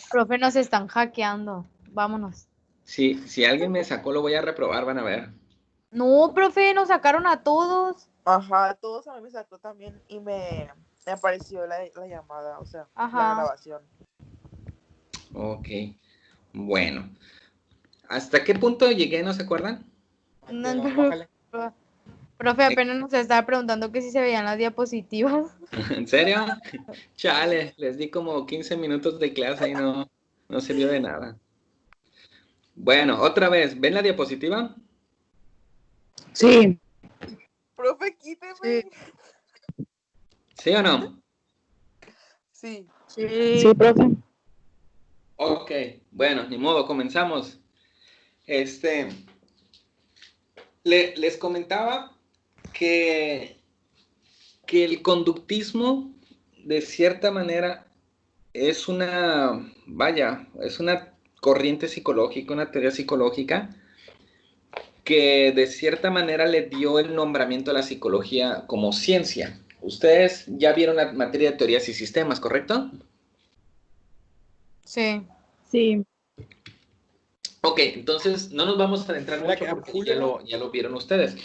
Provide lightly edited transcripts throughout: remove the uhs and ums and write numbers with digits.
Profe, nos están hackeando. Vámonos. Si alguien me sacó, lo voy a reprobar, van a ver. No, profe, nos sacaron a todos. Ajá, todos a mí me sacó también y me apareció la llamada, o sea, la Ajá. grabación. Ok, bueno. ¿Hasta qué punto llegué, no se acuerdan? No, No, pero- bájale. profe, apenas nos estaba preguntando que si se veían las diapositivas. ¿En serio? Chale, les di como 15 minutos de clase y no sirvió de nada. Bueno, otra vez, ¿ven la diapositiva? Sí. Profe, quíteme. ¿Sí o no? Sí. Sí, profe. Ok, bueno, ni modo, comenzamos. Les comentaba que el conductismo, de cierta manera, es una corriente psicológica, una teoría psicológica, que de cierta manera le dio el nombramiento a la psicología como ciencia. Ustedes ya vieron la materia de teorías y sistemas, ¿correcto? Sí. Sí. Ok, entonces no nos vamos a adentrar mucho porque ya lo vieron ustedes.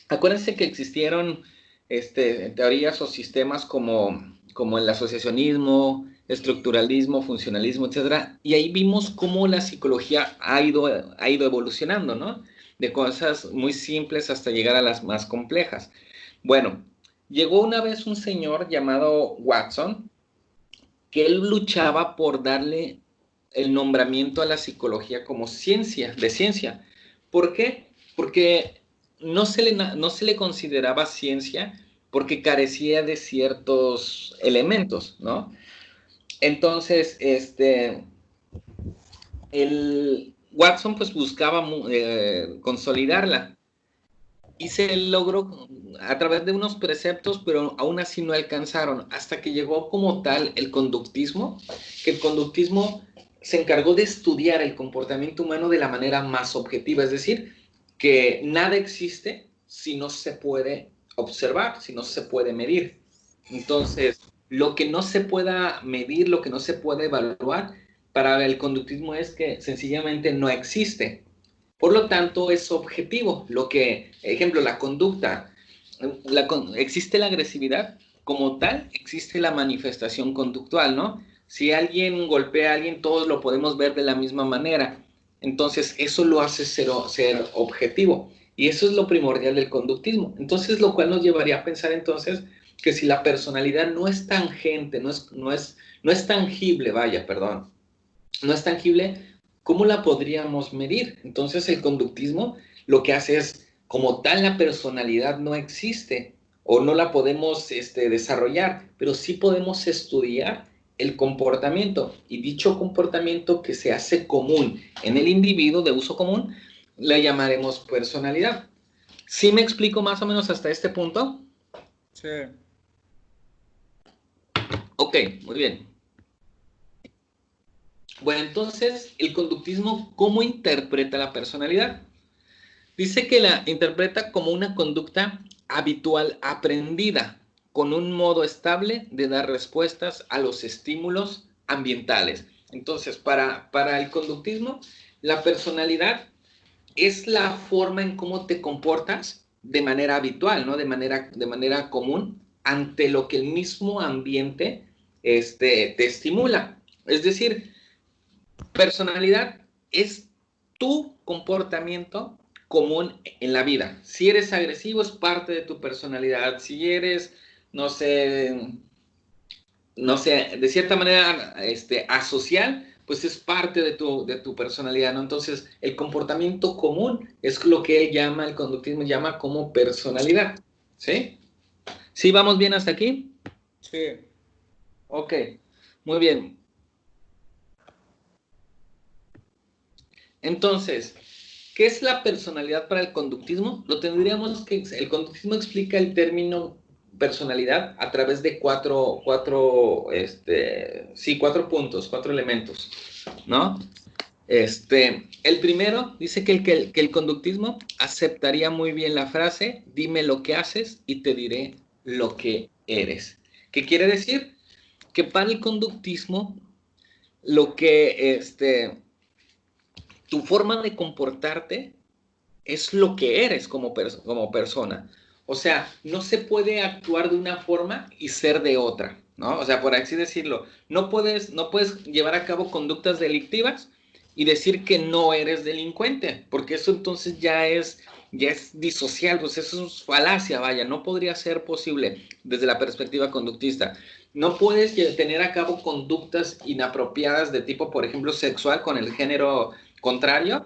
Acuérdense que existieron teorías o sistemas como el asociacionismo, estructuralismo, funcionalismo, etcétera, y ahí vimos cómo la psicología ha ido evolucionando, ¿no? De cosas muy simples hasta llegar a las más complejas. Bueno, llegó una vez un señor llamado Watson, que él luchaba por darle el nombramiento a la psicología como de ciencia. ¿Por qué? Porque no se le consideraba ciencia porque carecía de ciertos elementos, ¿no? Entonces, el Watson pues buscaba consolidarla y se logró a través de unos preceptos, pero aún así no alcanzaron, hasta que llegó como tal el conductismo, que el conductismo se encargó de estudiar el comportamiento humano de la manera más objetiva, es decir, que nada existe si no se puede observar, si no se puede medir. Entonces, lo que no se pueda medir, lo que no se puede evaluar, para el conductismo es que sencillamente no existe. Por lo tanto, es objetivo. Ejemplo, la conducta. Existe la agresividad, como tal, existe la manifestación conductual, ¿no? Si alguien golpea a alguien, todos lo podemos ver de la misma manera. Entonces, eso lo hace ser objetivo. Y eso es lo primordial del conductismo. Entonces, lo cual nos llevaría a pensar entonces que si la personalidad no es tangente, no es tangible, perdón, no es tangible, ¿cómo la podríamos medir? Entonces el conductismo lo que hace es, como tal la personalidad no existe o no la podemos desarrollar, pero sí podemos estudiar el comportamiento, y dicho comportamiento que se hace común en el individuo de uso común, le llamaremos personalidad. ¿Sí me explico más o menos hasta este punto? Sí. Ok, muy bien. Bueno, entonces, el conductismo, ¿cómo interpreta la personalidad? Dice que la interpreta como una conducta habitual aprendida, con un modo estable de dar respuestas a los estímulos ambientales. Entonces, para el conductismo, la personalidad es la forma en cómo te comportas de manera habitual, ¿no? De manera común ante lo que el mismo ambiente te estimula. Es decir, personalidad es tu comportamiento común en la vida. Si eres agresivo es parte de tu personalidad. Si eres, no sé, de cierta manera asocial, pues es parte de tu personalidad, ¿no? Entonces, el comportamiento común es lo que él llama, el conductismo llama como personalidad, ¿sí? ¿Sí vamos bien hasta aquí? Sí. Ok, muy bien. Entonces, ¿qué es la personalidad para el conductismo? El conductismo explica el término personalidad a través de cuatro puntos, cuatro elementos, ¿no? El primero dice que el conductismo aceptaría muy bien la frase, dime lo que haces y te diré lo que eres. ¿Qué quiere decir? Que para el conductismo lo que, tu forma de comportarte es lo que eres como persona. O sea, no se puede actuar de una forma y ser de otra, ¿no? O sea, por así decirlo, no puedes llevar a cabo conductas delictivas y decir que no eres delincuente, porque eso entonces ya es disocial, pues eso es falacia, vaya, no podría ser posible desde la perspectiva conductista. No puedes tener a cabo conductas inapropiadas de tipo, por ejemplo, sexual con el género contrario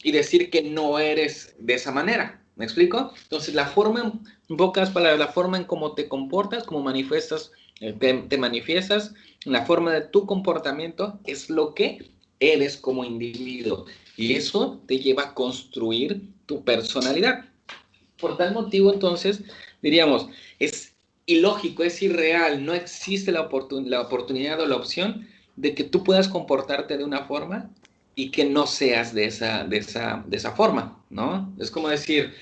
y decir que no eres de esa manera. ¿Me explico? Entonces, la forma, en pocas palabras, la forma en cómo te comportas, cómo manifiestas, te manifiestas, la forma de tu comportamiento es lo que eres como individuo. Y eso te lleva a construir tu personalidad. Por tal motivo, entonces, diríamos, es ilógico, es irreal, no existe la oportunidad o la opción de que tú puedas comportarte de una forma y que no seas de esa forma, ¿no? Es como decir,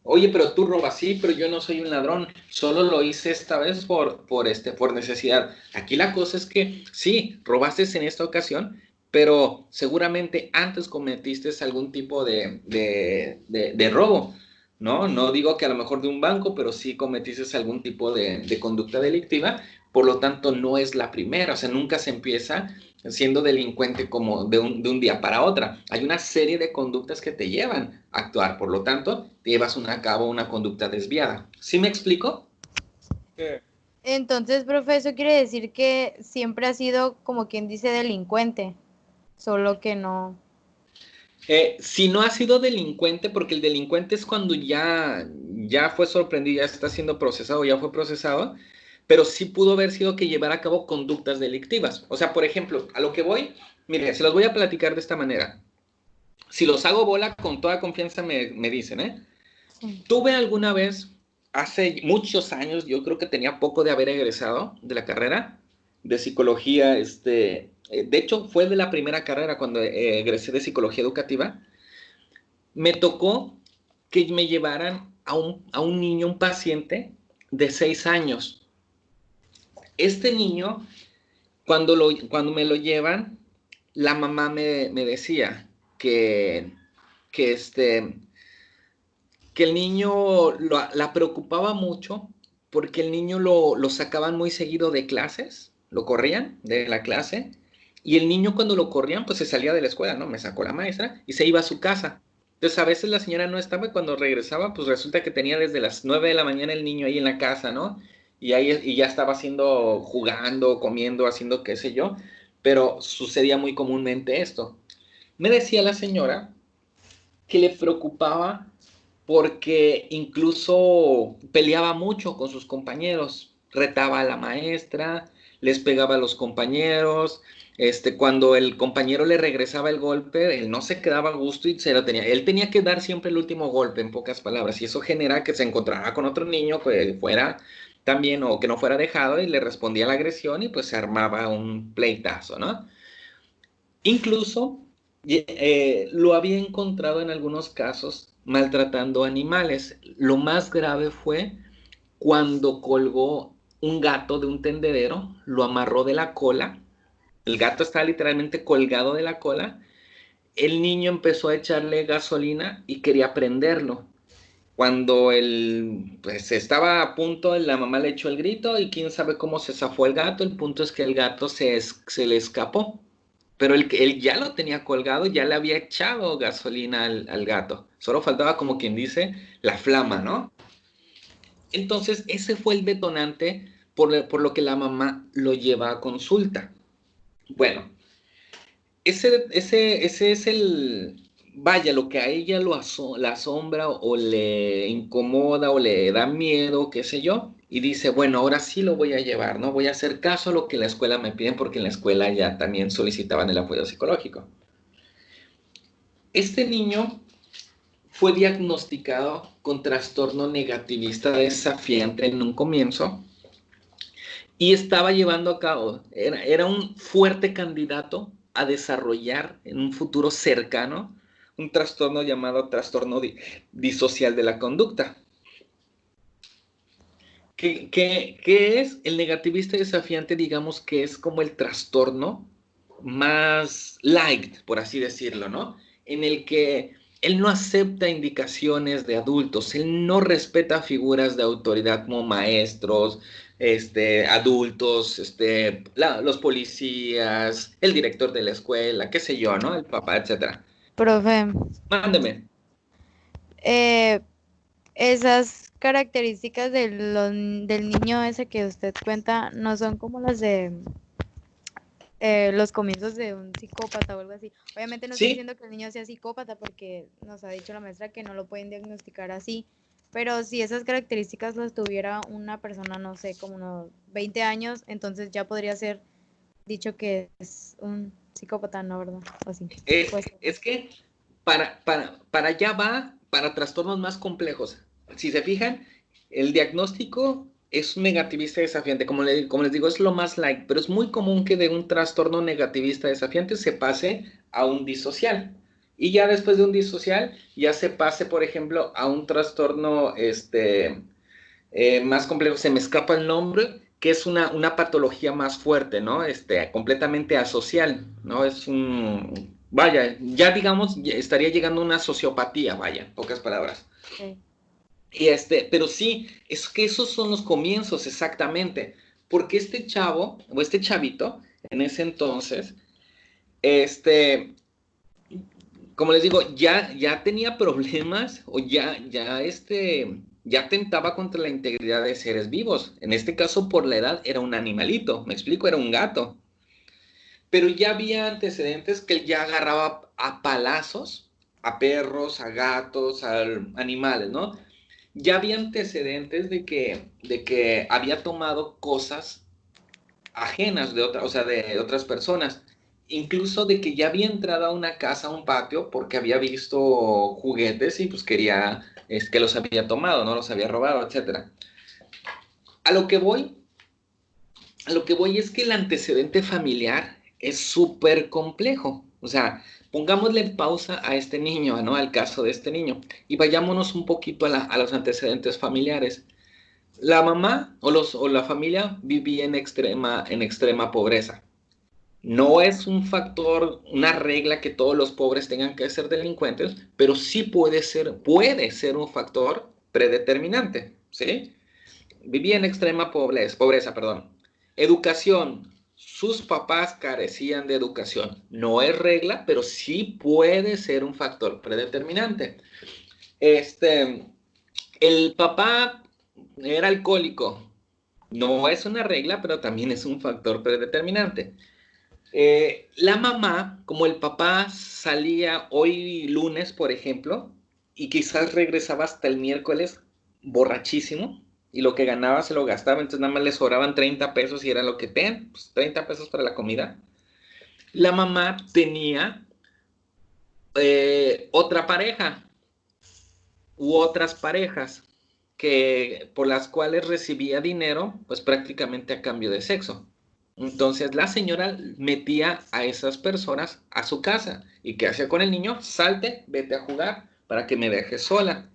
oye, pero tú robas, sí, pero yo no soy un ladrón, solo lo hice esta vez por necesidad. Aquí la cosa es que sí, robaste en esta ocasión, pero seguramente antes cometiste algún tipo de robo, ¿no? No digo que a lo mejor de un banco, pero sí cometiste algún tipo de conducta delictiva, por lo tanto no es la primera, o sea, nunca se empieza siendo delincuente como de un día para otra. Hay una serie de conductas que te llevan a actuar, por lo tanto, te llevas a cabo una conducta desviada. ¿Sí me explico? Entonces, profe, eso quiere decir que siempre ha sido como quien dice delincuente, solo que no. Si no ha sido delincuente, porque el delincuente es cuando ya fue sorprendido, ya está siendo procesado, ya fue procesado, pero sí pudo haber sido que llevara a cabo conductas delictivas. O sea, por ejemplo, a lo que voy, mire, se los voy a platicar de esta manera. Si los hago bola, con toda confianza me dicen, ¿eh? Sí. Tuve alguna vez, hace muchos años, yo creo que tenía poco de haber egresado de la carrera de psicología, de hecho fue de la primera carrera cuando egresé de psicología educativa, me tocó que me llevaran a un niño, un paciente de 6 años. Este niño, cuando me lo llevan, la mamá me decía que, este, que el niño la preocupaba mucho porque el niño lo sacaban muy seguido de clases, lo corrían de la clase, y el niño cuando lo corrían, pues se salía de la escuela, ¿no? Me sacó la maestra y se iba a su casa. Entonces a veces la señora no estaba y cuando regresaba, pues resulta que tenía desde las 9 de la mañana el niño ahí en la casa, ¿no? Y ya estaba jugando, comiendo, haciendo qué sé yo, pero sucedía muy comúnmente esto. Me decía la señora que le preocupaba porque incluso peleaba mucho con sus compañeros, retaba a la maestra, les pegaba a los compañeros, cuando el compañero le regresaba el golpe, él no se quedaba a gusto y él tenía que dar siempre el último golpe, en pocas palabras, y eso genera que se encontrara con otro niño que fuera también o que no fuera dejado y le respondía la agresión y pues se armaba un pleitazo, ¿no? Incluso lo había encontrado en algunos casos maltratando animales. Lo más grave fue cuando colgó un gato de un tendedero, lo amarró de la cola. El gato estaba literalmente colgado de la cola. El niño empezó a echarle gasolina y quería prenderlo. Cuando él pues estaba a punto, la mamá le echó el grito y quién sabe cómo se zafó el gato. El punto es que el gato se le escapó. Pero él ya lo tenía colgado, ya le había echado gasolina al gato. Solo faltaba, como quien dice, la flama, ¿no? Entonces, ese fue el detonante por lo que la mamá lo lleva a consulta. Bueno, ese es vaya, lo que a ella la asombra o le incomoda o le da miedo, qué sé yo, y dice, bueno, ahora sí lo voy a llevar, ¿no? Voy a hacer caso a lo que la escuela me pide porque en la escuela ya también solicitaban el apoyo psicológico. Este niño fue diagnosticado con trastorno negativista desafiante en un comienzo y estaba llevando a cabo, era un fuerte candidato a desarrollar en un futuro cercano un trastorno llamado trastorno disocial de la conducta. ¿Qué es el negativista desafiante? Digamos que es como el trastorno más light, por así decirlo, ¿no? En el que él no acepta indicaciones de adultos, él no respeta figuras de autoridad como maestros, adultos, los policías, el director de la escuela, qué sé yo, ¿no? El papá, etcétera. Profe, Mándeme. Esas características del niño ese que usted cuenta no son como las de los comienzos de un psicópata o algo así. Obviamente no estoy Sí, diciendo que el niño sea psicópata porque nos ha dicho la maestra que no lo pueden diagnosticar así, pero si esas características las tuviera una persona, no sé, como unos 20 años, entonces ya podría ser dicho que es un psicópata, ¿no? ¿Verdad? O así. Pues, es que para allá va, para trastornos más complejos. Si se fijan, el diagnóstico es un negativista desafiante. Como les digo, es lo más light, pero es muy común que de un trastorno negativista desafiante se pase a un disocial. Y ya después de un disocial, ya se pase, por ejemplo, a un trastorno más complejo. Se me escapa el nombre, que es una patología más fuerte, ¿no? Completamente asocial, ¿no? Vaya, ya digamos, estaría llegando a una sociopatía, vaya, en pocas palabras. sí. Y pero sí, es que esos son los comienzos exactamente, porque este chavo, o este chavito, en ese entonces, como les digo, ya tenía problemas, o ya atentaba contra la integridad de seres vivos. En este caso, por la edad, era un animalito, me explico, era un gato. Pero ya había antecedentes que él ya agarraba a palazos a perros, a gatos, a animales, ¿no? Ya había antecedentes de que había tomado cosas ajenas o sea, de otras personas. Incluso de que ya había entrado a una casa, a un patio, porque había visto juguetes y pues quería, que los había tomado, ¿no? Los había robado, etcétera. A lo que voy, a lo que voy es que el antecedente familiar es súper complejo. O sea, pongámosle pausa a este niño, ¿no? Al caso de este niño. Y vayámonos un poquito a los antecedentes familiares. La mamá o la familia vivía en extrema pobreza. No es un factor, una regla que todos los pobres tengan que ser delincuentes, pero sí puede ser un factor predeterminante, ¿sí? Vivía en extrema pobreza, perdón. Educación. Sus papás carecían de educación. No es regla, pero sí puede ser un factor predeterminante. El papá era alcohólico. No es una regla, pero también es un factor predeterminante. La mamá, como el papá salía hoy lunes, por ejemplo, y quizás regresaba hasta el miércoles borrachísimo, y lo que ganaba se lo gastaba, entonces nada más le sobraban 30 pesos y era lo que pues 30 pesos para la comida. La mamá tenía otra pareja u otras parejas por las cuales recibía dinero, pues prácticamente a cambio de sexo. Entonces la señora metía a esas personas a su casa. ¿Y qué hacía con el niño? Salte, vete a jugar para que me dejes sola.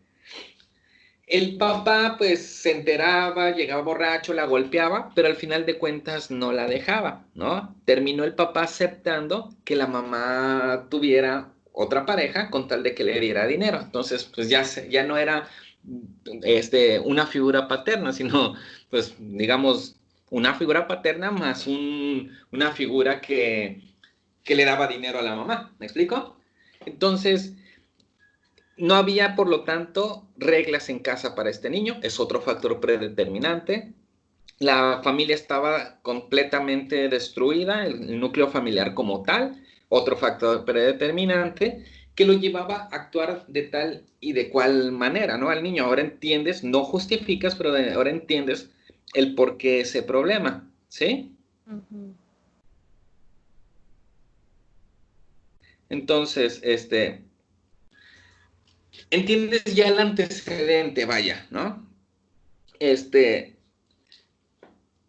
El papá pues se enteraba, llegaba borracho, la golpeaba, pero al final de cuentas no la dejaba, ¿no? Terminó el papá aceptando que la mamá tuviera otra pareja con tal de que le diera dinero. Entonces pues ya no era una figura paterna, sino pues digamos una figura paterna más una figura que le daba dinero a la mamá, ¿me explico? Entonces no había, por lo tanto, reglas en casa para este niño, es otro factor predeterminante. La familia estaba completamente destruida, el núcleo familiar como tal, otro factor predeterminante que lo llevaba a actuar de tal y de cual manera, ¿no? Al niño, ahora entiendes, no justificas, pero ahora entiendes el por qué ese problema, ¿sí? Ujú. Entonces, entiendes ya el antecedente, vaya, ¿no?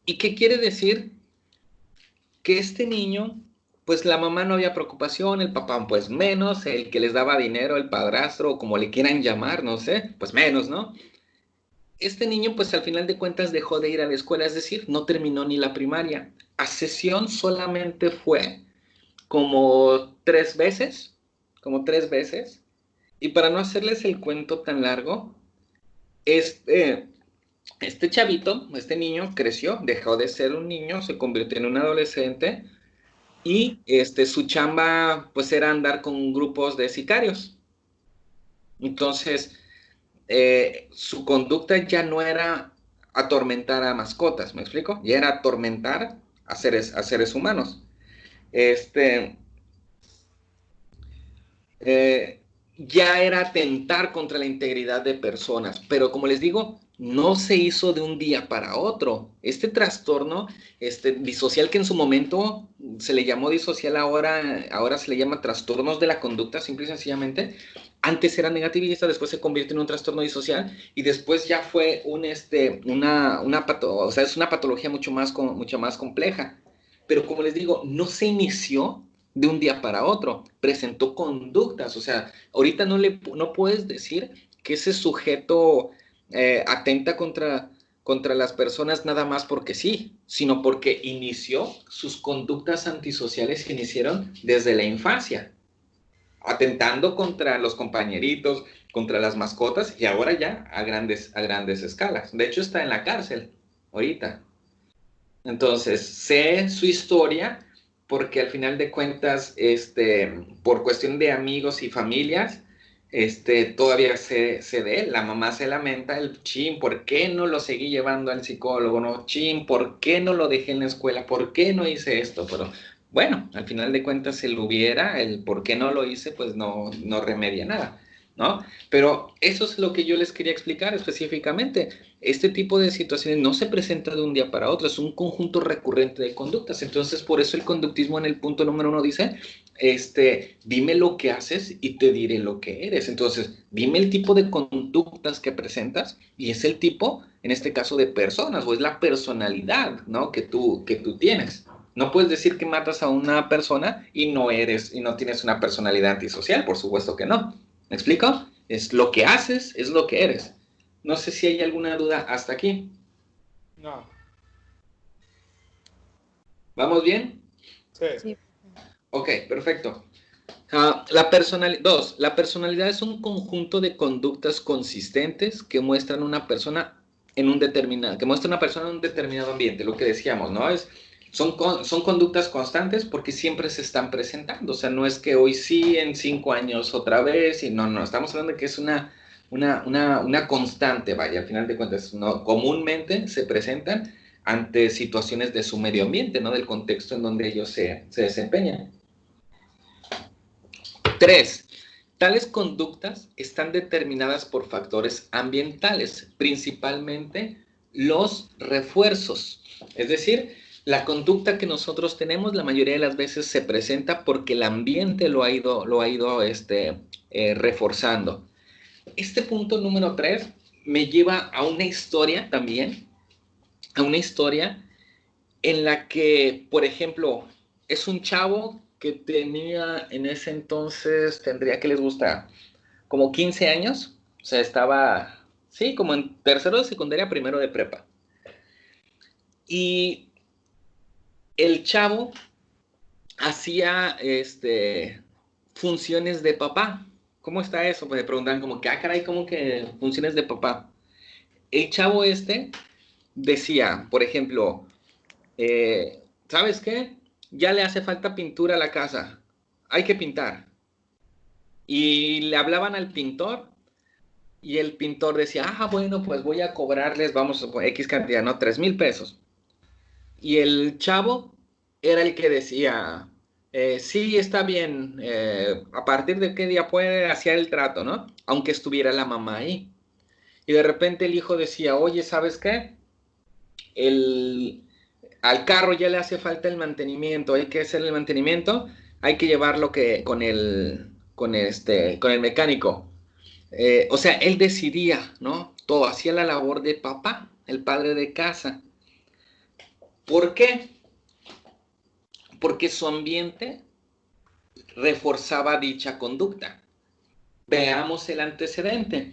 ¿Y qué quiere decir? Que este niño, pues la mamá no había preocupación, el papá pues menos, el que les daba dinero, el padrastro, o como le quieran llamar, no sé, pues menos, ¿no? Este niño pues al final de cuentas dejó de ir a la escuela, es decir, no terminó ni la primaria. A sesión solamente fue como 3 veces, y para no hacerles el cuento tan largo, este chavito, este niño creció, dejó de ser un niño, se convirtió en un adolescente, y su chamba pues era andar con grupos de sicarios. Entonces, su conducta ya no era atormentar a mascotas, ¿me explico? Ya era atormentar a seres humanos. Ya era atentar contra la integridad de personas, pero como les digo, no se hizo de un día para otro. Este trastorno disocial, que en su momento se le llamó disocial, ahora se le llama trastornos de la conducta, simple y sencillamente. Antes era negativista, después se convierte en un trastorno disocial y después ya fue es una patología mucho más compleja. Pero como les digo, no se inició de un día para otro, presentó conductas. O sea, ahorita no puedes decir que ese sujeto atenta contra las personas nada más porque sí, sino porque sus conductas antisociales se iniciaron desde la infancia, atentando contra los compañeritos, contra las mascotas, y ahora ya a grandes escalas. De hecho, está en la cárcel ahorita. Entonces, sé su historia porque al final de cuentas, por cuestión de amigos y familias, todavía sé de él. La mamá se lamenta, ¿por qué no lo seguí llevando al psicólogo? No, ¿por qué no lo dejé en la escuela? ¿Por qué no hice esto? Pero bueno, al final de cuentas, el por qué no lo hice, pues no remedia nada, ¿no? Pero eso es lo que yo les quería explicar específicamente. Este tipo de situaciones no se presenta de un día para otro, es un conjunto recurrente de conductas. Entonces, por eso el conductismo en el punto número 1 dice, dime lo que haces y te diré lo que eres. Entonces, dime el tipo de conductas que presentas y es el tipo, en este caso, de personas, o es la personalidad, ¿no?, que tú tienes. No puedes decir que matas a una persona y no tienes una personalidad antisocial, por supuesto que no. ¿Me explico? Es lo que haces, es lo que eres. No sé si hay alguna duda hasta aquí. No. ¿Vamos bien? Sí. Ok, perfecto. La personalidad es un conjunto de conductas consistentes que muestran una persona en un determinado ambiente, lo que decíamos, ¿no? Son conductas constantes porque siempre se están presentando. O sea, no es que hoy sí, en 5 años otra vez, y no, estamos hablando de que es una constante, vaya, al final de cuentas, ¿no? Comúnmente se presentan ante situaciones de su medio ambiente, ¿no?, del contexto en donde ellos se desempeñan. 3. Tales conductas están determinadas por factores ambientales, principalmente los refuerzos. Es decir, la conducta que nosotros tenemos la mayoría de las veces se presenta porque el ambiente lo ha ido reforzando. Este punto número 3 me lleva a una historia también, en la que, por ejemplo, es un chavo que tenía en ese entonces, tendría que les gusta, como 15 años, o sea, estaba, sí, como en tercero de secundaria, primero de prepa. Y el chavo hacía funciones de papá. ¿Cómo está eso? Pues me preguntan como que, caray, ¿cómo que funciones de papá? El chavo decía, por ejemplo, ¿sabes qué? Ya le hace falta pintura a la casa. Hay que pintar. Y le hablaban al pintor y el pintor decía, bueno, pues voy a cobrarles, vamos a X cantidad, ¿no? 3,000 pesos. Y el chavo era el que decía, sí, está bien, a partir de qué día puede hacer el trato, ¿no? Aunque estuviera la mamá ahí. Y de repente el hijo decía, oye, ¿sabes qué? Al carro ya le hace falta el mantenimiento, hay que hacer el mantenimiento, hay que llevarlo con el mecánico. O sea, él decidía, ¿no? Todo, hacía la labor de papá, el padre de casa. ¿Por qué? Porque su ambiente reforzaba dicha conducta. Veamos el antecedente.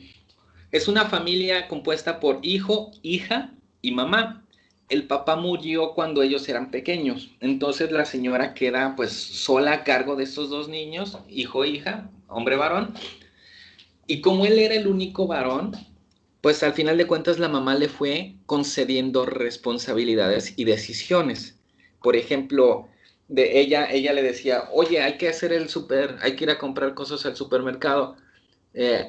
Es una familia compuesta por hijo, hija y mamá. el papá murió cuando ellos eran pequeños. Entonces la señora queda pues sola a cargo de estos dos niños, hijo e hija, hombre varón. Y como él era el único varón, pues al final de cuentas la mamá le fue concediendo responsabilidades y decisiones. Por ejemplo, ella le decía, oye, hay que hacer el súper, hay que ir a comprar cosas al supermercado.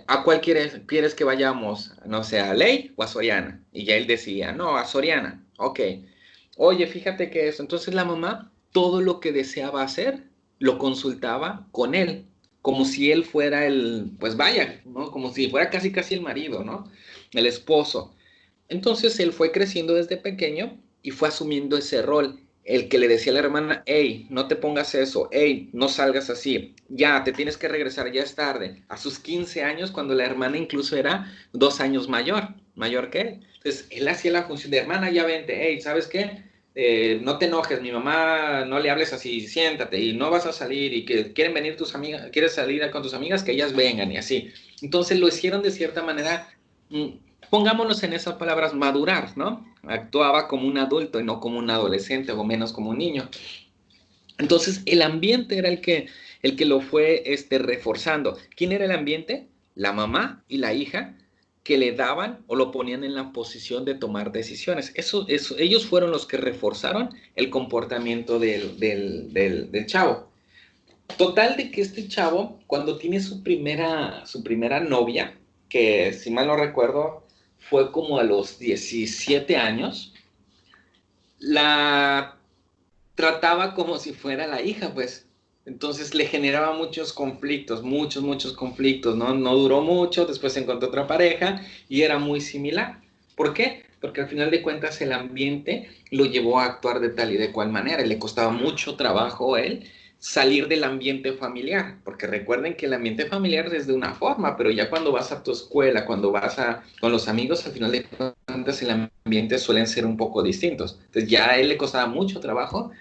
¿A cuál quieres que vayamos? No sé, ¿a Ley o a Soriana? Y ya él decía, no, a Soriana. Ok. Oye, fíjate que eso. Entonces la mamá, todo lo que deseaba hacer, lo consultaba con él, como si él fuera el, pues vaya, ¿no? Como si fuera casi casi el marido, ¿no? El esposo. Entonces él fue creciendo desde pequeño y fue asumiendo ese rol. El que le decía a la hermana, hey, no te pongas eso, hey, no salgas así, ya, te tienes que regresar, ya es tarde. A sus 15 años, cuando la hermana incluso era 2 años mayor que él. Entonces, él hacía la función de hermana, ya vente, hey, ¿sabes qué? No te enojes, mi mamá, no le hables así, siéntate y no vas a salir y que quieren venir tus amigas, quieres salir con tus amigas, que ellas vengan y así. Entonces lo hicieron de cierta manera, pongámonos en esas palabras, madurar, ¿no? Actuaba como un adulto y no como un adolescente o menos como un niño. Entonces, el ambiente era el que lo fue reforzando. ¿Quién era el ambiente? La mamá y la hija que le daban o lo ponían en la posición de tomar decisiones. Ellos fueron los que reforzaron el comportamiento del chavo. Total de que este chavo, cuando tiene su primera novia, que si mal no recuerdo, fue como a los 17 años, la trataba como si fuera la hija, pues. Entonces le generaba muchos conflictos, muchos conflictos, ¿no? No duró mucho, después encontró otra pareja y era muy similar. ¿Por qué? Porque al final de cuentas el ambiente lo llevó a actuar de tal y de cual manera y le costaba mucho trabajo a él salir del ambiente familiar, porque recuerden que el ambiente familiar es de una forma, pero ya cuando vas a tu escuela, cuando vas con los amigos, al final de cuentas el ambiente suelen ser un poco distintos. Entonces ya a él le costaba mucho trabajo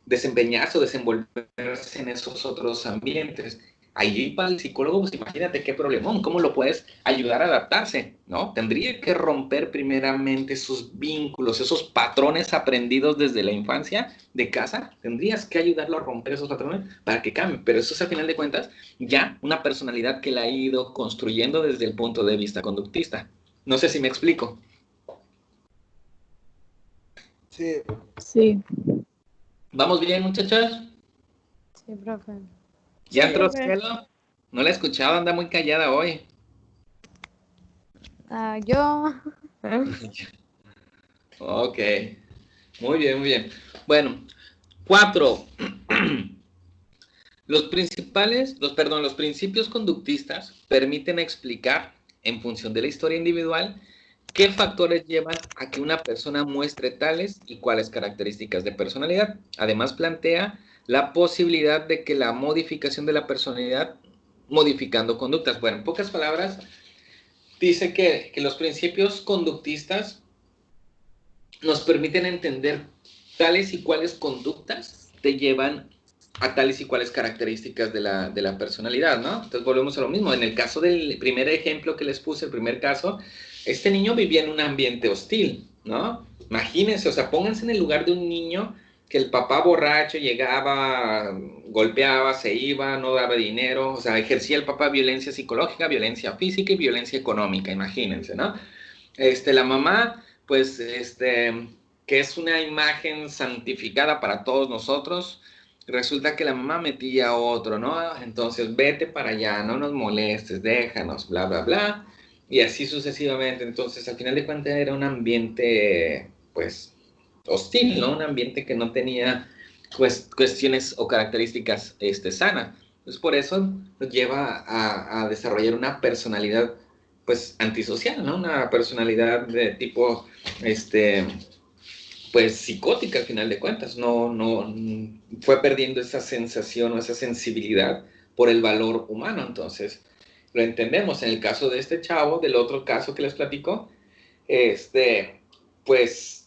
desempeñarse o desenvolverse en esos otros ambientes. Ahí para el psicólogo, pues imagínate qué problemón, cómo lo puedes ayudar a adaptarse, ¿no? Tendría que romper primeramente esos vínculos, esos patrones aprendidos desde la infancia de casa, tendrías que ayudarlo a romper esos patrones para que cambie, pero eso es al final de cuentas ya una personalidad que la ha ido construyendo desde el punto de vista conductista. No sé si me explico. Sí. Sí. ¿Vamos bien, muchachos? Sí, profe. ¿Ya Sí, entró profe. Cielo? No la he escuchado, anda muy callada hoy. Yo. Ok, muy bien, muy bien. Bueno, 4. Los principios conductistas permiten explicar, en función de la historia individual, qué factores llevan a que una persona muestre tales y cuáles características de personalidad. Además, plantea la posibilidad de que la modificación de la personalidad modificando conductas. Bueno, en pocas palabras, dice que los principios conductistas nos permiten entender tales y cuáles conductas te llevan a tales y cuáles características de la personalidad, ¿no? Entonces volvemos a lo mismo. En el caso del primer ejemplo que les puse, el primer caso, este niño vivía en un ambiente hostil, ¿no? Imagínense, o sea, pónganse en el lugar de un niño que el papá borracho llegaba, golpeaba, se iba, no daba dinero, o sea, ejercía el papá violencia psicológica, violencia física y violencia económica, imagínense, ¿no? La mamá, pues, que es una imagen santificada para todos nosotros, resulta que la mamá metía a otro, ¿no? Entonces, vete para allá, no nos molestes, déjanos, bla, bla, bla, y así sucesivamente. Entonces, al final de cuentas, era un ambiente, pues, hostil, ¿no? Un ambiente que no tenía cuestiones o características sanas. Entonces, por eso nos lleva a desarrollar una personalidad pues antisocial, ¿no? Una personalidad de tipo, pues psicótica al final de cuentas, no, fue perdiendo esa sensación o esa sensibilidad por el valor humano, entonces lo entendemos. En el caso de este chavo, del otro caso que les platico, pues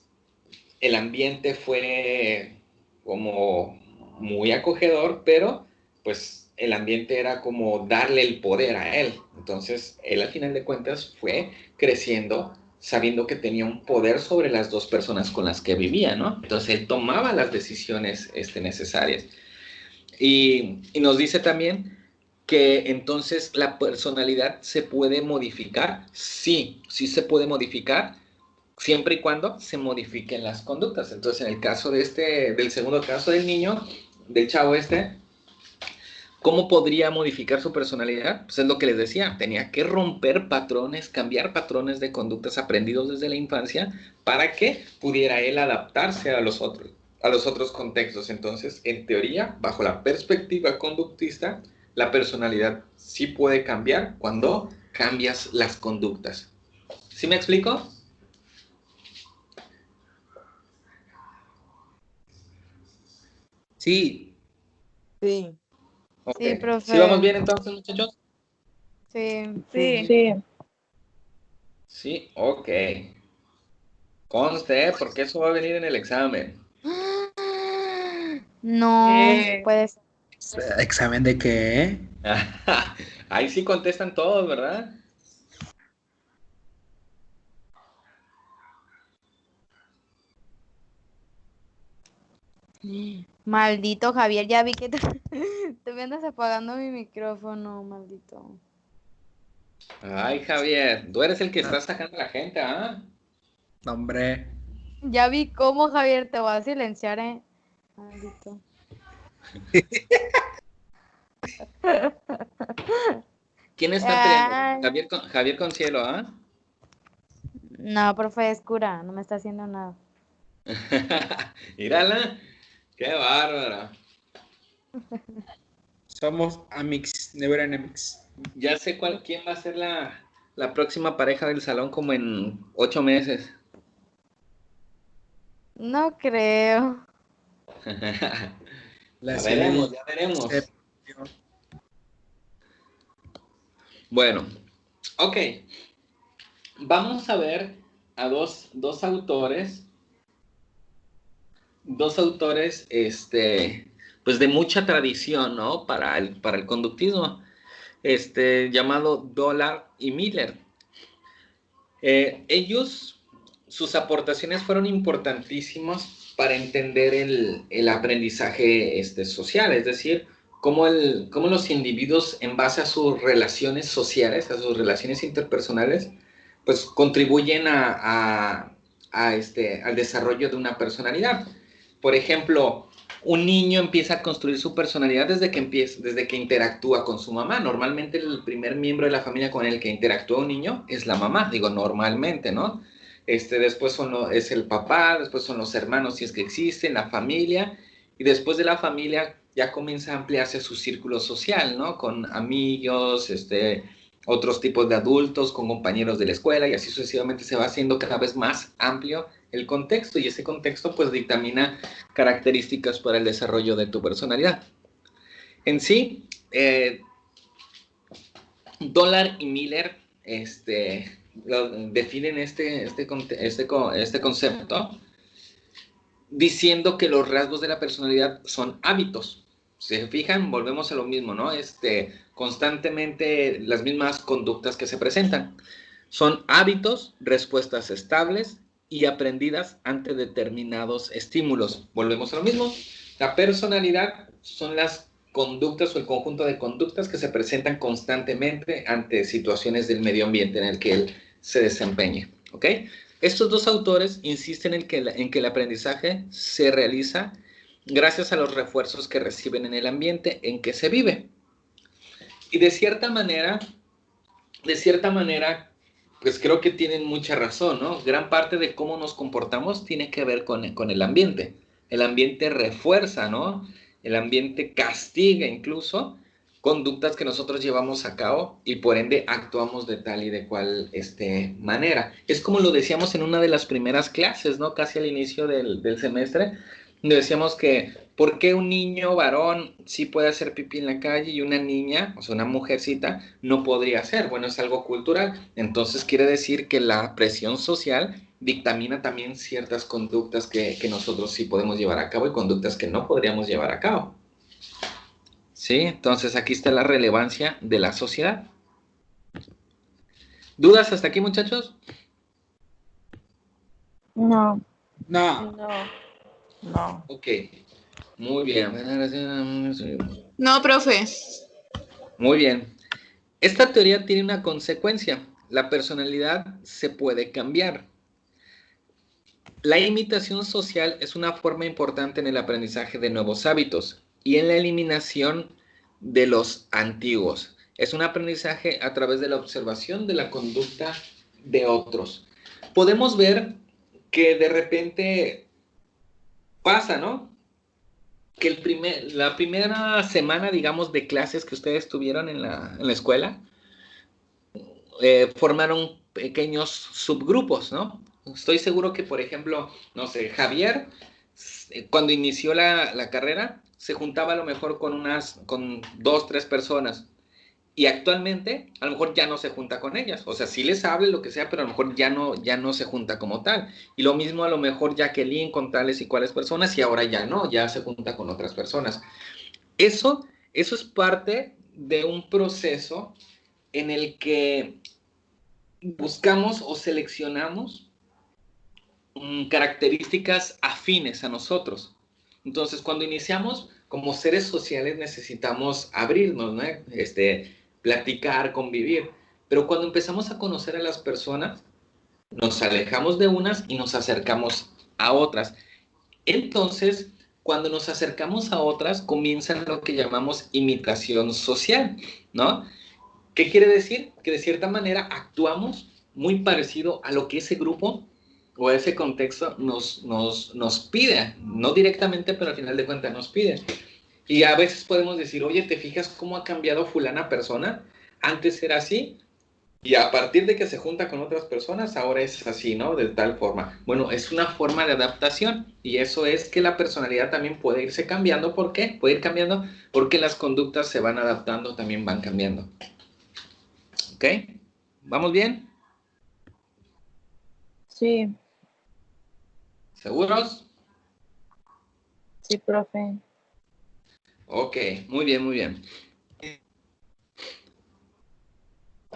el ambiente fue como muy acogedor, pero pues el ambiente era como darle el poder a él. Entonces, él al final de cuentas fue creciendo sabiendo que tenía un poder sobre las dos personas con las que vivía, ¿no? Entonces él tomaba las decisiones necesarias. Y nos dice también que entonces la personalidad se puede modificar. Sí, sí se puede modificar, siempre y cuando se modifiquen las conductas. Entonces, en el caso del segundo caso del niño, del chavo ¿cómo podría modificar su personalidad? Pues es lo que les decía, tenía que romper patrones, cambiar patrones de conductas aprendidos desde la infancia para que pudiera él adaptarse a los otros contextos. Entonces, en teoría, bajo la perspectiva conductista, la personalidad sí puede cambiar cuando cambias las conductas. ¿Sí me explico? Sí. Sí. Okay. Sí, profe. ¿Sí vamos bien entonces, muchachos? Sí. Sí. Sí, ok. Conste, porque eso va a venir en el examen. No, puede ser. ¿Examen de qué? Ahí sí contestan todos, ¿verdad? Maldito Javier, ya vi que te me andas apagando mi micrófono, maldito. Ay, Javier, tú eres el que está sacando a la gente, ¿ah? No, hombre. Ya vi cómo, Javier, te voy a silenciar, maldito. ¿Quién está peleando? Javier con Cielo, ¿ah? No, profe, es cura, no me está haciendo nada. Mírala, qué bárbara. Somos amix, never enemies. Ya sé quién va a ser la próxima pareja del salón como en 8 meses. No creo. La Ya veremos. Bueno, ok. Vamos a ver a dos autores. Dos autores, pues de mucha tradición, ¿no? Para el conductismo. Llamado Dollar y Miller. Sus aportaciones fueron importantísimas para entender el aprendizaje social, es decir, cómo los individuos, en base a sus relaciones sociales, a sus relaciones interpersonales, pues contribuyen al desarrollo de una personalidad. Por ejemplo, un niño empieza a construir su personalidad desde que interactúa con su mamá. Normalmente el primer miembro de la familia con el que interactúa un niño es la mamá, digo normalmente, ¿no? Después es el papá, después son los hermanos si es que existen, la familia, y después de la familia ya comienza a ampliarse su círculo social, ¿no? Con amigos, otros tipos de adultos, con compañeros de la escuela, y así sucesivamente se va haciendo cada vez más amplio el contexto, y ese contexto pues dictamina características para el desarrollo de tu personalidad. En sí, Dollar y Miller definen este concepto diciendo que los rasgos de la personalidad son hábitos. Si se fijan, volvemos a lo mismo, ¿no? Constantemente las mismas conductas que se presentan. Son hábitos, respuestas estables y aprendidas ante determinados estímulos. Volvemos a lo mismo. La personalidad son las conductas o el conjunto de conductas que se presentan constantemente ante situaciones del medio ambiente en el que él se desempeñe. ¿Ok? Estos dos autores insisten en que el aprendizaje se realiza gracias a los refuerzos que reciben en el ambiente en que se vive. Y de cierta manera, pues creo que tienen mucha razón, ¿no? Gran parte de cómo nos comportamos tiene que ver con el ambiente. El ambiente refuerza, ¿no? El ambiente castiga incluso conductas que nosotros llevamos a cabo y por ende actuamos de tal y de cual manera. Es como lo decíamos en una de las primeras clases, ¿no? Casi al inicio del semestre, decíamos que ¿por qué un niño varón sí puede hacer pipí en la calle y una niña, o sea, una mujercita, no podría hacer? Bueno, es algo cultural. Entonces quiere decir que la presión social dictamina también ciertas conductas que nosotros sí podemos llevar a cabo y conductas que no podríamos llevar a cabo. ¿Sí? Entonces aquí está la relevancia de la sociedad. ¿Dudas hasta aquí, muchachos? No. No. No. No. Ok, muy bien. No, profe. Muy bien. Esta teoría tiene una consecuencia. La personalidad se puede cambiar. La imitación social es una forma importante en el aprendizaje de nuevos hábitos y en la eliminación de los antiguos. Es un aprendizaje a través de la observación de la conducta de otros. Podemos ver que de repente pasa, ¿no? Que la primera semana, digamos, de clases que ustedes tuvieron en la escuela, formaron pequeños subgrupos, ¿no? Estoy seguro que, por ejemplo, no sé, Javier, cuando inició la carrera, se juntaba a lo mejor con 2, 3 personas. Y actualmente, a lo mejor ya no se junta con ellas. O sea, sí les habla lo que sea, pero a lo mejor ya no se junta como tal. Y lo mismo a lo mejor Jacqueline con tales y cuales personas, y ahora ya no, ya se junta con otras personas. Eso es parte de un proceso en el que buscamos o seleccionamos características afines a nosotros. Entonces, cuando iniciamos como seres sociales necesitamos abrirnos, ¿no? Platicar, convivir. Pero cuando empezamos a conocer a las personas, nos alejamos de unas y nos acercamos a otras. Entonces, cuando nos acercamos a otras, comienza lo que llamamos imitación social, ¿no? ¿Qué quiere decir? Que de cierta manera actuamos muy parecido a lo que ese grupo o ese contexto nos pide, no directamente, pero al final de cuentas nos pide. Y a veces podemos decir, oye, ¿te fijas cómo ha cambiado fulana persona? Antes era así, y a partir de que se junta con otras personas, ahora es así, ¿no? De tal forma. Bueno, es una forma de adaptación, y eso es que la personalidad también puede irse cambiando. ¿Por qué? Puede ir cambiando porque las conductas se van adaptando, también van cambiando. ¿Ok? ¿Vamos bien? Sí, ¿Seguros? sí, profe. Ok, muy bien, muy bien.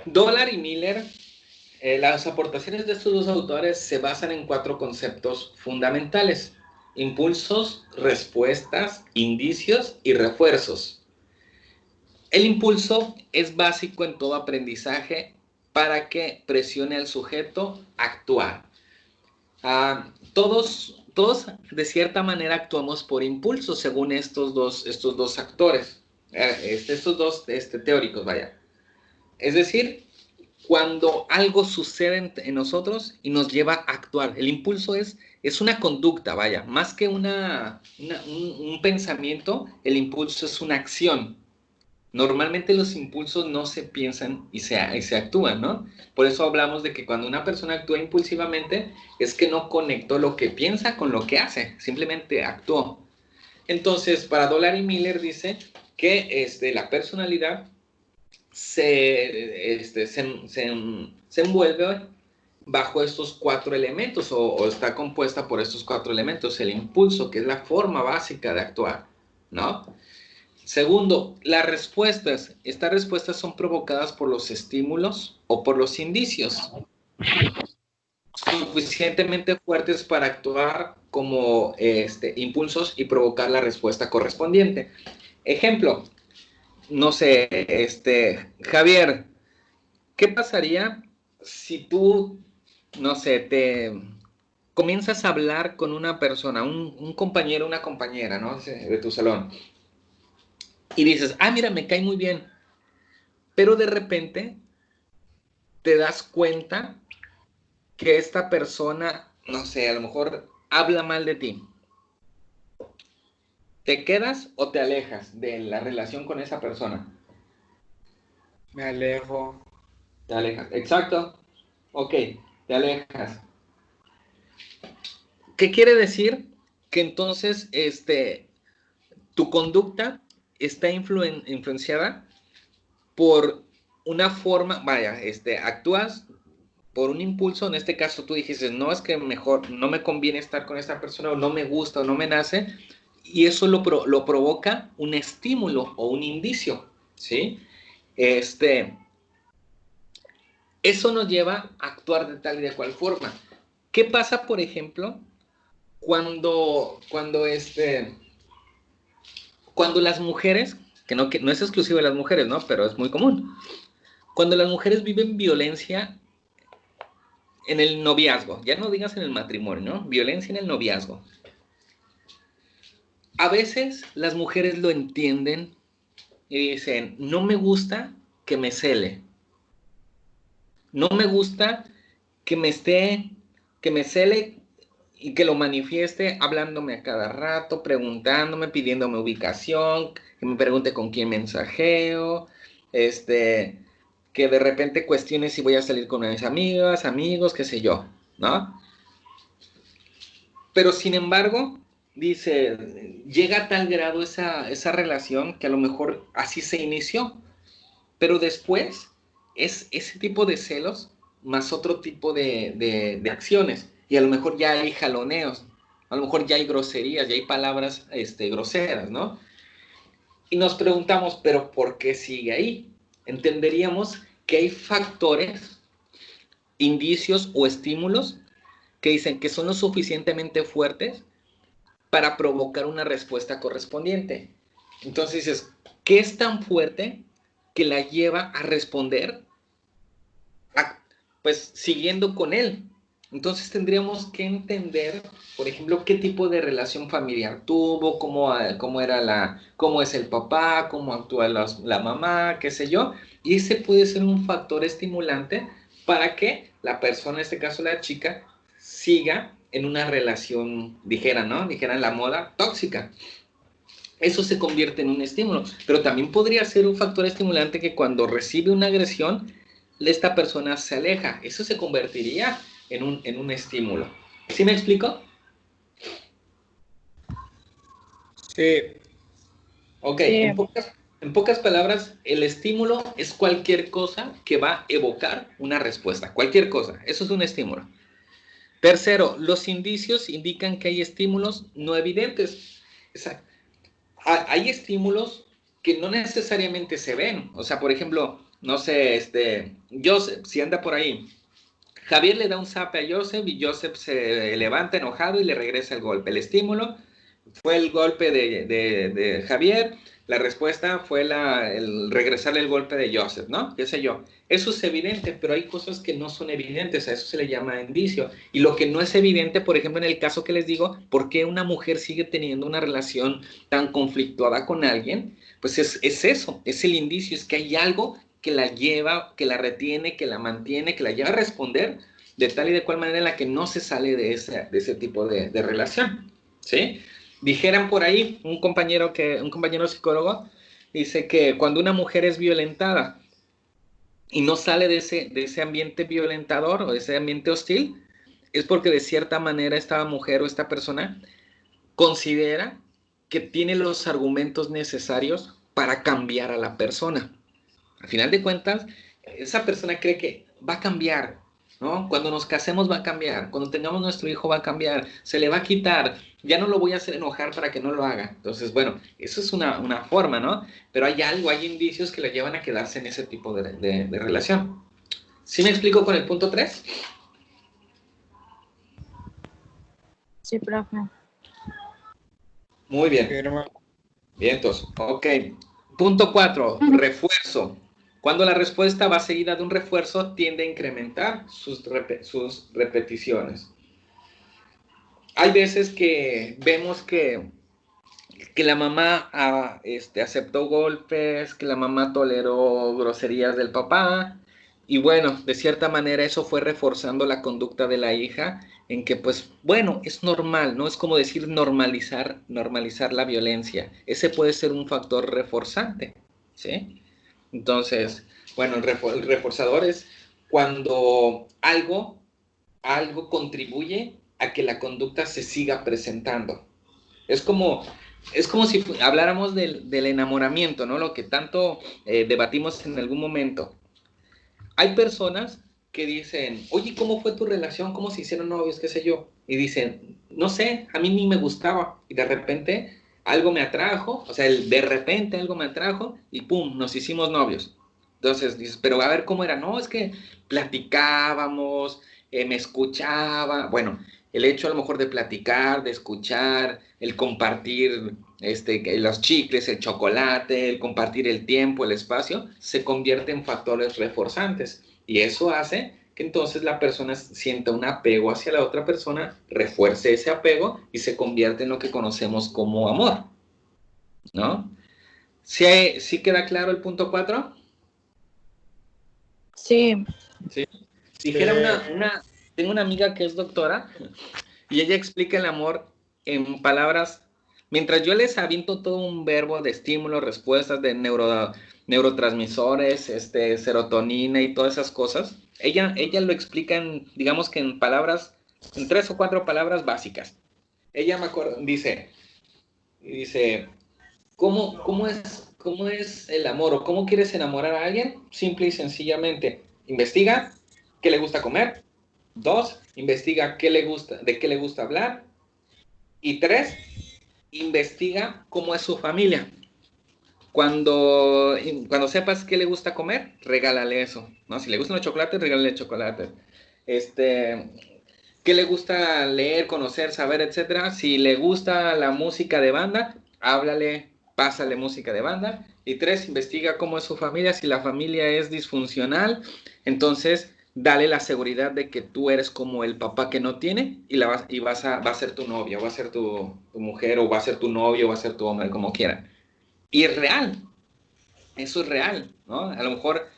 Dollar y Miller, las aportaciones de estos dos autores se basan en 4 conceptos fundamentales: impulsos, respuestas, indicios y refuerzos. El impulso es básico en todo aprendizaje para que presione al sujeto a actuar. Todos de cierta manera actuamos por impulso, según estos dos actores, estos dos teóricos, vaya. Es decir, cuando algo sucede en nosotros y nos lleva a actuar. El impulso es una conducta, vaya, más que un pensamiento. El impulso es una acción. Normalmente los impulsos no se piensan y se actúan, ¿no? Por eso hablamos de que cuando una persona actúa impulsivamente es que no conectó lo que piensa con lo que hace, simplemente actuó. Entonces, para Dollar y Miller dice que la personalidad se envuelve bajo estos 4 elementos o está compuesta por estos 4 elementos. El impulso, que es la forma básica de actuar, ¿no? Segundo, las respuestas. Estas respuestas son provocadas por los estímulos o por los indicios suficientemente fuertes para actuar como impulsos y provocar la respuesta correspondiente. Ejemplo, no sé, Javier, ¿qué pasaría si tú, no sé, te comienzas a hablar con una persona, un compañero, una compañera, ¿no? De tu salón, y dices, mira, me cae muy bien, pero de repente te das cuenta que esta persona, no sé, a lo mejor habla mal de ti. ¿Te quedas o te alejas de la relación con esa persona? Me alejo. Te alejas, exacto. Ok, te alejas. ¿Qué quiere decir? Que entonces tu conducta está influenciada por una forma, vaya, actúas por un impulso. En este caso tú dijiste, no, es que mejor no me conviene estar con esta persona, o no me gusta, o no me nace, y eso lo provoca un estímulo o un indicio, ¿sí? Eso nos lleva a actuar de tal y de cual forma. ¿Qué pasa, por ejemplo, cuando las mujeres, que no es exclusivo de las mujeres, ¿no? Pero es muy común. Cuando las mujeres viven violencia en el noviazgo, ya no digas en el matrimonio, ¿no? Violencia en el noviazgo. A veces las mujeres lo entienden y dicen, no me gusta que me cele. No me gusta que me cele y que lo manifieste hablándome a cada rato, preguntándome, pidiéndome ubicación, que me pregunte con quién mensajeo, que de repente cuestione si voy a salir con mis amigas, amigos, qué sé yo, ¿no? Pero sin embargo, dice, llega a tal grado esa relación que a lo mejor así se inició, pero después es ese tipo de celos más otro tipo de acciones, y a lo mejor ya hay jaloneos, a lo mejor ya hay groserías, ya hay palabras groseras, ¿no? Y nos preguntamos, ¿pero por qué sigue ahí? Entenderíamos que hay factores, indicios o estímulos que dicen que son lo suficientemente fuertes para provocar una respuesta correspondiente. Entonces dices, ¿qué es tan fuerte que la lleva a responder pues siguiendo con él? Entonces tendríamos que entender, por ejemplo, qué tipo de relación familiar tuvo, cómo es el papá, cómo actúa la mamá, qué sé yo. Y ese puede ser un factor estimulante para que la persona, en este caso la chica, siga en una relación, dijera la moda, tóxica. Eso se convierte en un estímulo, pero también podría ser un factor estimulante que cuando recibe una agresión, esta persona se aleja. Eso se convertiría en un estímulo. ¿Sí me explico? Sí. Ok, Sí. en pocas palabras, el estímulo es cualquier cosa que va a evocar una respuesta. Cualquier cosa, eso es un estímulo. Tercero, los indicios indican que hay estímulos no evidentes. Exacto. Hay estímulos que no necesariamente se ven. O sea, por ejemplo, no sé, Joseph, si anda por ahí, Javier le da un zape a Joseph y Joseph se levanta enojado y le regresa el golpe. El estímulo fue el golpe de Javier, la respuesta fue el regresarle el golpe de Joseph, ¿no? Qué sé yo. Eso es evidente, pero hay cosas que no son evidentes, a eso se le llama indicio. Y lo que no es evidente, por ejemplo, en el caso que les digo, ¿por qué una mujer sigue teniendo una relación tan conflictuada con alguien? Pues es eso, es el indicio, es que hay algo que la lleva, que la retiene, que la mantiene, que la lleva a responder de tal y de cual manera en la que no se sale de ese tipo de relación, ¿sí? Dijeran por ahí, un compañero psicólogo dice que cuando una mujer es violentada y no sale de ese ambiente violentador o de ese ambiente hostil, es porque de cierta manera esta mujer o esta persona considera que tiene los argumentos necesarios para cambiar a la persona. Al final de cuentas, esa persona cree que va a cambiar, ¿no? Cuando nos casemos va a cambiar, cuando tengamos nuestro hijo va a cambiar, se le va a quitar, ya no lo voy a hacer enojar para que no lo haga. Entonces, bueno, eso es una forma, ¿no? Pero hay indicios que le llevan a quedarse en ese tipo de relación. ¿Sí me explico con el punto 3? Sí, profe. Muy bien. Bien, entonces, ok. Punto 4, refuerzo. Cuando la respuesta va seguida de un refuerzo, tiende a incrementar sus repeticiones. Hay veces que vemos que la mamá aceptó golpes, que la mamá toleró groserías del papá, y bueno, de cierta manera eso fue reforzando la conducta de la hija, en que pues, bueno, es normal, ¿no? Es como decir normalizar la violencia. Ese puede ser un factor reforzante, ¿sí? Entonces, bueno, el reforzador es cuando algo contribuye a que la conducta se siga presentando. Es como si habláramos del enamoramiento, ¿no? Lo que tanto debatimos en algún momento. Hay personas que dicen, oye, ¿cómo fue tu relación? ¿Cómo se hicieron novios? ¿Qué sé yo? Y dicen, no sé, a mí ni me gustaba. Y de repente algo me atrajo, o sea, de repente algo me atrajo y pum, nos hicimos novios. Entonces dices, pero a ver cómo era. No, es que platicábamos, me escuchaba. Bueno, el hecho a lo mejor de platicar, de escuchar, el compartir los chicles, el chocolate, el compartir el tiempo, el espacio, se convierte en factores reforzantes. Y eso hace que entonces la persona sienta un apego hacia la otra persona, refuerce ese apego y se convierte en lo que conocemos como amor, ¿no? ¿Sí queda claro el punto 4? Sí. Sí. Si dijera tengo una amiga que es doctora y ella explica el amor en palabras, mientras yo les aviento todo un verbo de estímulos, respuestas de neurotransmisores, serotonina y todas esas cosas, ella lo explica digamos que en palabras, en 3 o 4 palabras básicas. Ella me acuerdo, dice, ¿cómo es el amor o cómo quieres enamorar a alguien? Simple y sencillamente, investiga qué le gusta comer. 2, investiga de qué le gusta hablar. Y 3, investiga cómo es su familia. Cuando sepas qué le gusta comer, regálale eso, ¿no? Si le gustan los chocolates, regálale chocolates. ¿Qué le gusta leer, conocer, saber, etcétera? Si le gusta la música de banda, háblale, pásale música de banda. Y 3, investiga cómo es su familia. Si la familia es disfuncional, entonces dale la seguridad de que tú eres como el papá que no tiene y va a ser tu novia, va a ser tu mujer, o va a ser tu novio, o va a ser tu hombre, como quieran. Y es real, eso es real, ¿no? A lo mejor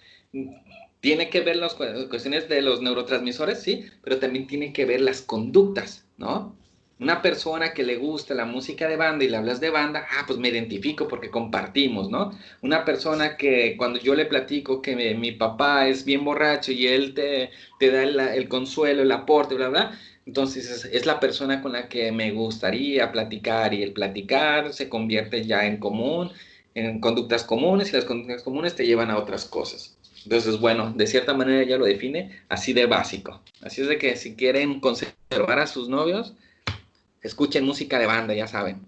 tiene que ver las cuestiones de los neurotransmisores, sí, pero también tiene que ver las conductas, ¿no? Una persona que le gusta la música de banda y le hablas de banda, pues me identifico porque compartimos, ¿no? Una persona que cuando yo le platico que mi papá es bien borracho y él te da el consuelo, el aporte, bla, bla, entonces es la persona con la que me gustaría platicar, y el platicar se convierte ya en común, en conductas comunes, y las conductas comunes te llevan a otras cosas. Entonces, bueno, de cierta manera ya lo define así de básico. Así es de que si quieren conservar a sus novios, escuchen música de banda, ya saben.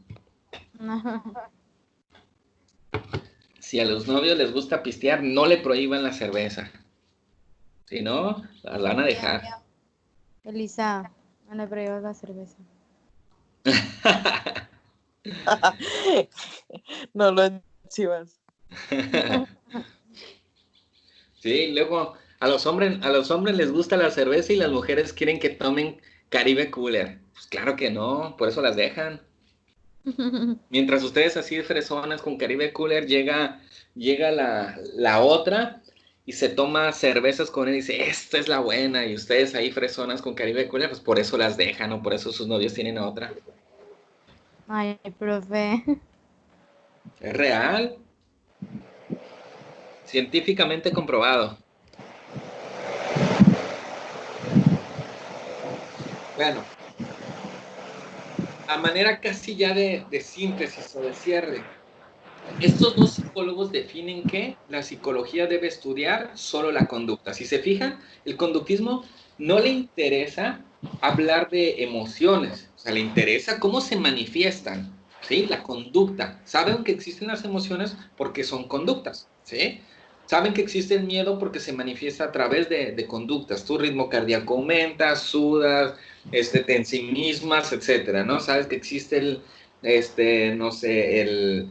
Si a los novios les gusta pistear, no le prohíban la cerveza. Si no, la van a dejar. Elisa, no le prohíbas la cerveza. No lo enchivas. Sí, luego a los hombres les gusta la cerveza y las mujeres quieren que tomen Caribe Cooler. Pues claro que no, por eso las dejan. Mientras ustedes así fresonas con Caribe Cooler, llega la otra y se toma cervezas con él y dice, esta es la buena, y ustedes ahí fresonas con Caribe Cooler, pues por eso las dejan, o por eso sus novios tienen otra. Ay, profe. Es real. Científicamente comprobado. Bueno, a manera casi ya de síntesis o de cierre, estos dos psicólogos definen que la psicología debe estudiar solo la conducta. Si se fijan, el conductismo no le interesa hablar de emociones, o sea, le interesa cómo se manifiestan, ¿sí? La conducta. Saben que existen las emociones porque son conductas, ¿sí? Saben que existe el miedo porque se manifiesta a través de conductas. Tu ritmo cardíaco aumenta, sudas, te ensimismas, etcétera, ¿no? Sabes que existe no sé,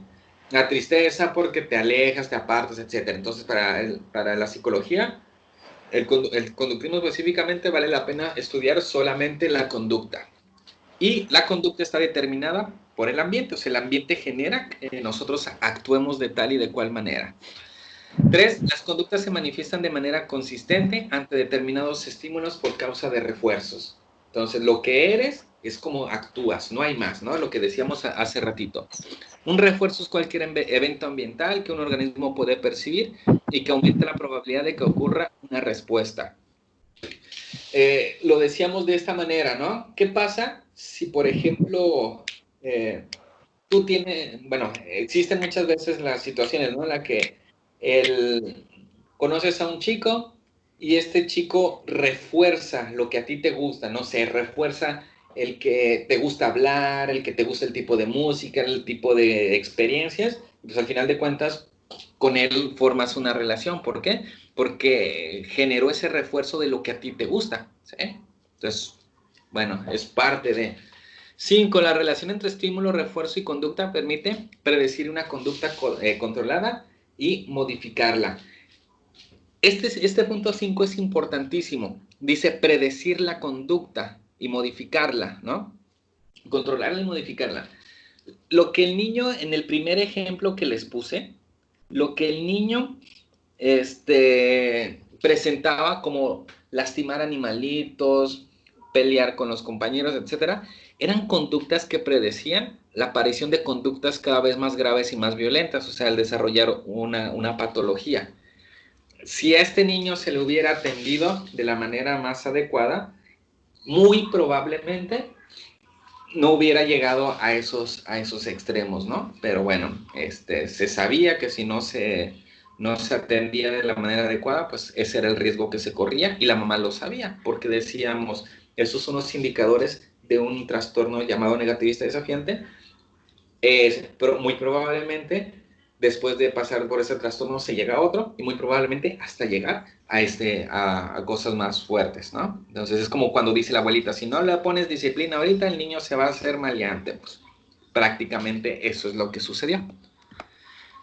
la tristeza porque te alejas, te apartas, etcétera. Entonces, para la psicología, el conductismo específicamente, vale la pena estudiar solamente la conducta. Y la conducta está determinada por el ambiente, o sea, el ambiente genera que nosotros actuemos de tal y de cual manera. 3, las conductas se manifiestan de manera consistente ante determinados estímulos por causa de refuerzos. Entonces, lo que eres es como actúas, no hay más, ¿no? Lo que decíamos hace ratito. Un refuerzo es cualquier evento ambiental que un organismo puede percibir y que aumenta la probabilidad de que ocurra una respuesta. Lo decíamos de esta manera, ¿no? ¿Qué pasa si, por ejemplo, tú tienes, bueno, existen muchas veces las situaciones, ¿no? En la que conoces a un chico y este chico refuerza lo que a ti te gusta, no sé, refuerza el que te gusta hablar, el que te gusta el tipo de música, el tipo de experiencias, pues al final de cuentas con él formas una relación. ¿Por qué? Porque generó ese refuerzo de lo que a ti te gusta, ¿sí? Entonces, bueno, es parte de... 5. La relación entre estímulo, refuerzo y conducta permite predecir una conducta controlada y modificarla. Este punto 5 es importantísimo. Dice predecir la conducta y modificarla, ¿no? Controlarla y modificarla. Lo que el niño, en el primer ejemplo que les puse, lo que el niño presentaba como lastimar animalitos, pelear con los compañeros, etcétera, eran conductas que predecían la aparición de conductas cada vez más graves y más violentas, o sea, el desarrollar una patología. Si a este niño se le hubiera atendido de la manera más adecuada, muy probablemente no hubiera llegado a esos extremos, ¿no? Pero bueno, se sabía que si no se atendía de la manera adecuada, pues ese era el riesgo que se corría y la mamá lo sabía, porque decíamos, esos son los indicadores de un trastorno llamado negativista desafiante, pero muy probablemente después de pasar por ese trastorno se llega a otro y muy probablemente hasta llegar a cosas más fuertes, ¿no? Entonces es como cuando dice la abuelita, si no le pones disciplina ahorita, el niño se va a hacer maleante. Pues prácticamente eso es lo que sucedió.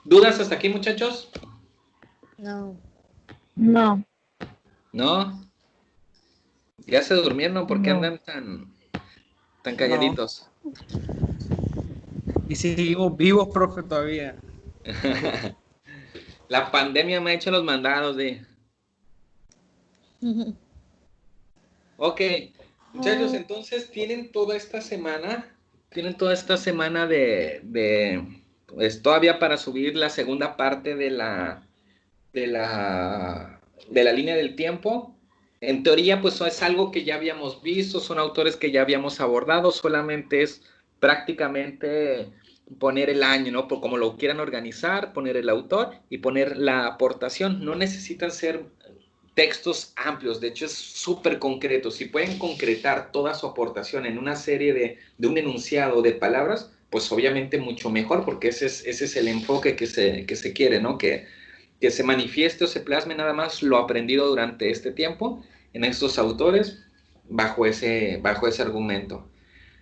¿Dudas hasta aquí, muchachos? No. No. ¿No? ¿Ya se durmieron? ¿Por qué No. andan tan calladitos? Y seguimos vivos, profe, todavía. La pandemia me ha hecho los mandados de... Ok, muchachos, entonces tienen toda esta semana pues, todavía para subir la segunda parte de la línea del tiempo. En teoría, pues es algo que ya habíamos visto, son autores que ya habíamos abordado, solamente es prácticamente poner el año, ¿no? Por como lo quieran organizar, poner el autor y poner la aportación. No necesitan ser textos amplios, de hecho es súper concreto. Si pueden concretar toda su aportación en una serie de un enunciado de palabras, pues obviamente mucho mejor, porque ese es el enfoque que se quiere, ¿no? Que se manifieste o se plasme nada más lo aprendido durante este tiempo en estos autores bajo ese argumento.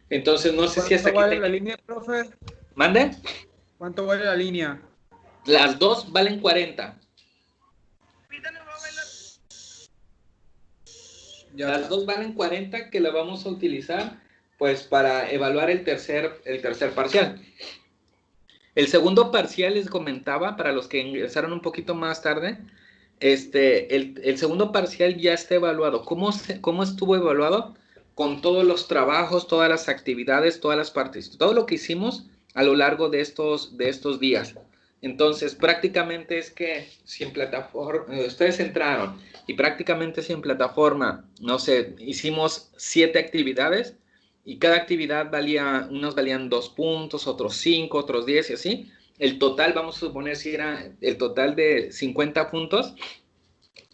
Entonces, no sé si hasta aquí... ¿Cuánto vale la línea, profe? ¿Mande? ¿Cuánto vale la línea? Las dos valen 40. Las dos valen 40 que la vamos a utilizar pues para evaluar el tercer parcial. El segundo parcial les comentaba, para los que ingresaron un poquito más tarde, el segundo parcial ya está evaluado. ¿Cómo estuvo evaluado? Con todos los trabajos, todas las actividades, todas las partes, todo lo que hicimos a lo largo de estos días. Entonces, prácticamente es que si en plataforma, ustedes entraron y prácticamente si en plataforma, no sé, hicimos 7 actividades y cada actividad unos valían 2 puntos, otros 5, otros 10 y así. El total, vamos a suponer si era el total de 50 puntos,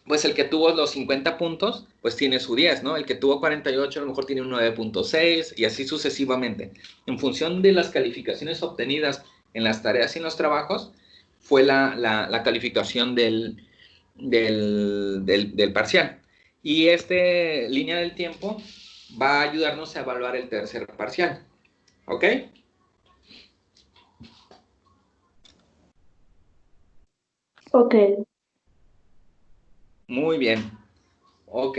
pues el que tuvo los 50 puntos, pues tiene su 10, ¿no? El que tuvo 48 a lo mejor tiene un 9.6 y así sucesivamente. En función de las calificaciones obtenidas en las tareas y en los trabajos, fue la calificación del parcial. Y línea del tiempo va a ayudarnos a evaluar el tercer parcial. ¿Ok? Ok. Muy bien. Ok,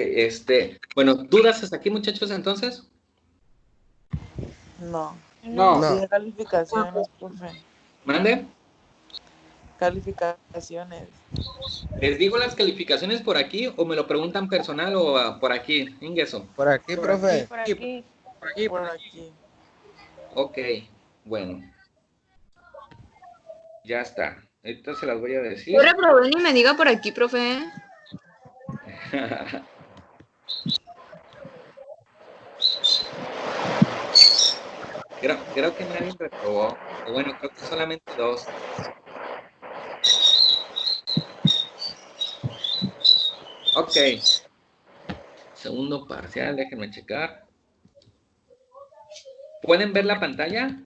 bueno, ¿dudas hasta aquí, muchachos, entonces? No. No. Sí, calificaciones, profe. ¿Mande? Calificaciones. ¿Les digo las calificaciones por aquí o me lo preguntan personal o por aquí, Ingeso? Por aquí, profe. Por aquí. Por aquí. Ok, bueno. Ya está. Ahorita se las voy a decir. Yo reprobé ni me diga por aquí, profe. Creo que nadie reprobó. O bueno, creo que solamente 2. Ok. Segundo parcial, déjenme checar. ¿Pueden ver la pantalla?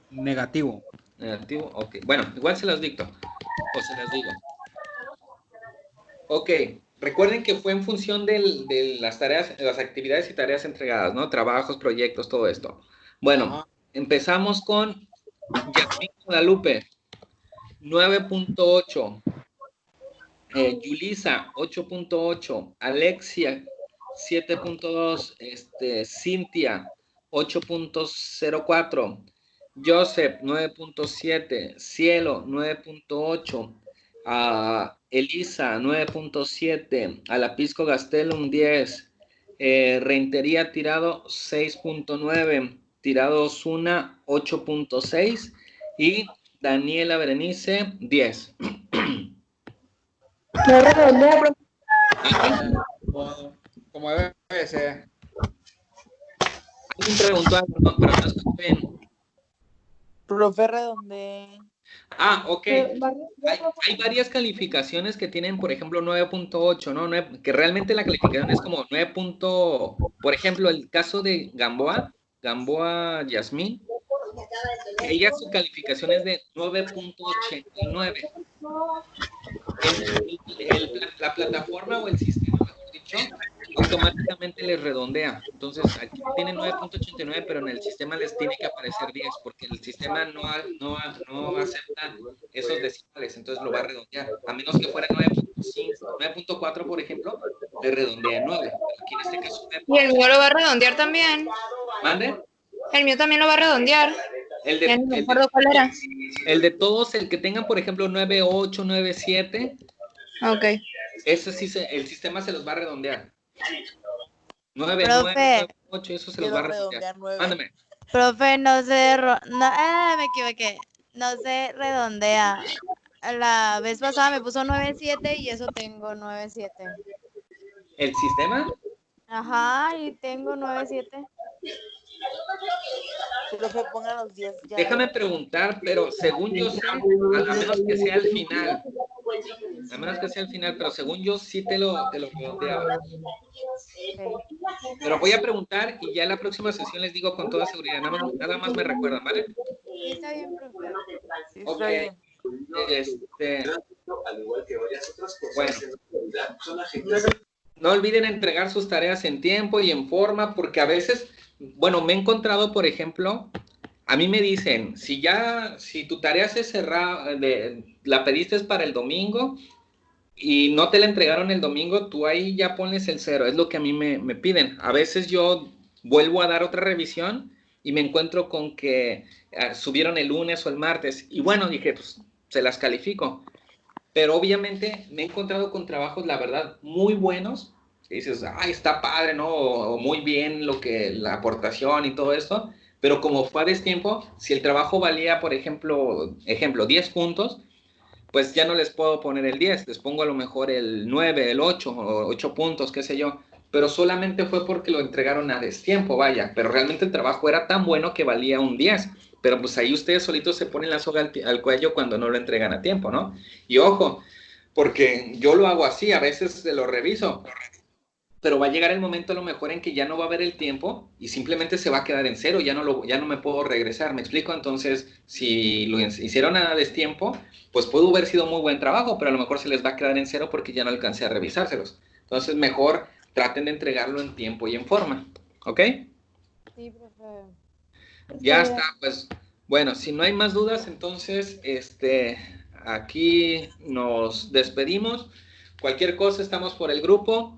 Negativo. Negativo, ok. Bueno, igual se las dicto. O se las digo. Ok, recuerden que fue en función de las tareas, las actividades y tareas entregadas, ¿no? Trabajos, proyectos, todo esto. Bueno, empezamos con Yasmín Guadalupe, 9.8. Yulisa, 8.8. Alexia, 7.2. Cintia, 8.04. Joseph, 9.7. Cielo, 9.8. Elisa, 9.7. Alapisco Gastelum, 10. Reintería Tirado, 6.9. Tirado Osuna, 8.6. Y Daniela Berenice, 10. No redondea, profe. Como debe ser. Alguien preguntó algo, no, pero no escuché bien. Profe, redonde. Ok. Hay varias calificaciones que tienen, por ejemplo, 9.8, ¿no? Que realmente la calificación es como 9. Por ejemplo, el caso de Gamboa Yasmín, ella su calificación es de 9.89. La plataforma o el sistema, mejor dicho, automáticamente les redondea. Entonces, aquí tiene 9.89, pero en el sistema les tiene que aparecer 10, porque el sistema no acepta esos decimales, entonces lo va a redondear. A menos que fuera 9.5, 9.4, por ejemplo, le redondea 9. Aquí en este caso... Y el mío lo va a redondear también. ¿Mande? El mío también lo va a redondear. Ya no me acuerdo cuál era. El de todos, el que tengan, por ejemplo, 9.8, 9.7. Ok. Ese sí, el sistema se los va a redondear. 9, Profe. 8, eso se los va a redondear. Mándame. Profe, me equivoqué. No se redondea. La vez pasada me puso 9.7 y eso tengo 9.7. ¿El sistema? Ajá, y tengo 9.7. Profe, pongan los 10 ya. Déjame preguntar, pero según yo sé, a menos que sea al final. A menos que sea al final, pero según yo sí te lo redondeaba. Okay. Pero voy a preguntar y ya en la próxima sesión les digo con toda seguridad. Nada más me recuerdan, ¿vale? Sí, está bien, profe. Sí, Ok. está bien. Bueno. No olviden entregar sus tareas en tiempo y en forma, porque a veces, bueno, me he encontrado, por ejemplo, a mí me dicen, si tu tarea se cerraba, la pediste para el domingo y no te la entregaron el domingo, tú ahí ya pones el 0, es lo que a mí me piden. A veces yo vuelvo a dar otra revisión y me encuentro con que subieron el lunes o el martes, y bueno, dije, pues se las califico. Pero obviamente me he encontrado con trabajos, la verdad, muy buenos, que dices, ay, está padre, ¿no? O muy bien la aportación y todo esto, pero como fue a destiempo, si el trabajo valía, por ejemplo, 10 puntos, pues ya no les puedo poner el 10, les pongo a lo mejor el 9, el 8, o 8 puntos, qué sé yo, pero solamente fue porque lo entregaron a destiempo, vaya, pero realmente el trabajo era tan bueno que valía un 10, pero pues ahí ustedes solitos se ponen la soga al cuello cuando no lo entregan a tiempo, ¿no? Y ojo, porque yo lo hago así, a veces se lo reviso, pero va a llegar el momento a lo mejor en que ya no va a haber el tiempo y simplemente se va a quedar en 0, ya no me puedo regresar, ¿me explico? Entonces, si lo hicieron a destiempo, pues pudo haber sido muy buen trabajo, pero a lo mejor se les va a quedar en 0 porque ya no alcancé a revisárselos. Entonces, mejor traten de entregarlo en tiempo y en forma, ¿ok? Sí, profe. Ya está, pues, bueno, si no hay más dudas, entonces, aquí nos despedimos. Cualquier cosa, estamos por el grupo.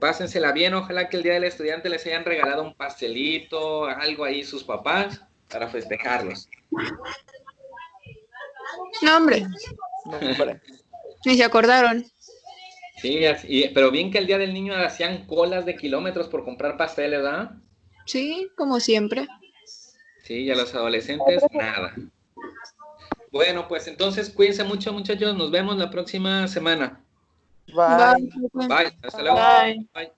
Pásensela bien, ojalá que el día del estudiante les hayan regalado un pastelito, algo ahí sus papás, para festejarlos. No, hombre. No, hombre. Ni se acordaron. Sí, pero bien que el día del niño hacían colas de kilómetros por comprar pasteles, ¿verdad? Sí, como siempre. Sí, y a los adolescentes, nada. Bueno, pues entonces cuídense mucho, muchachos. Nos vemos la próxima semana. Bye. Bye. Hasta luego. Bye. Bye.